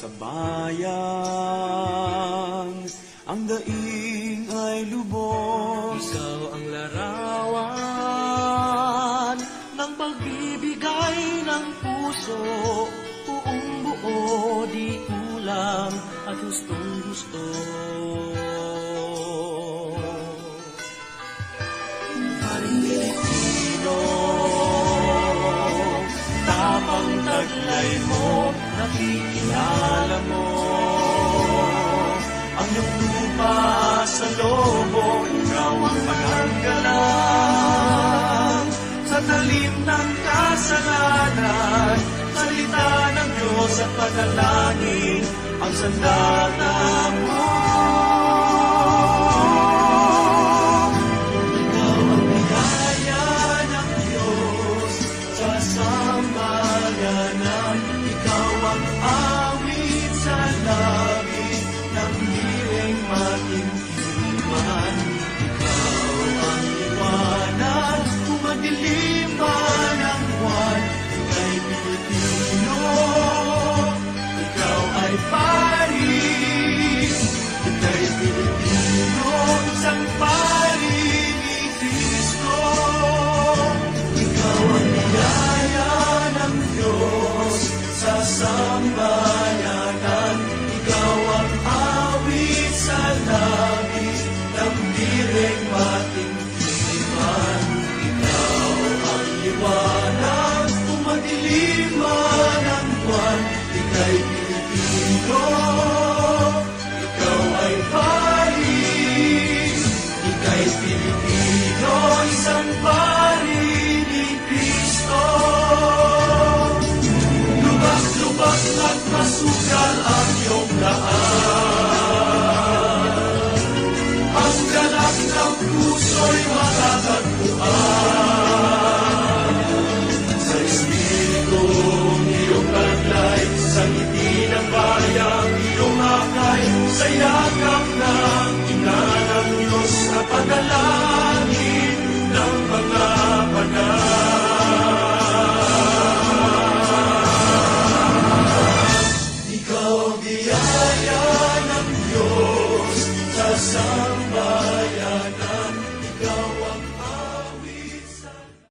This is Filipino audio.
sa bayan, ang daing ay lubos. Ikaw ang larawan ng pagbibigay ng puso, buong buo, di kulang at gustong gusto. Haring Pilipino, tapang taglay mo, nakikilala mo ang iyong lupa sa lobo, ikaw ang maghanggalang sa talim ng kasalanan. Salita ng Diyos at panalangin ang sandata mo.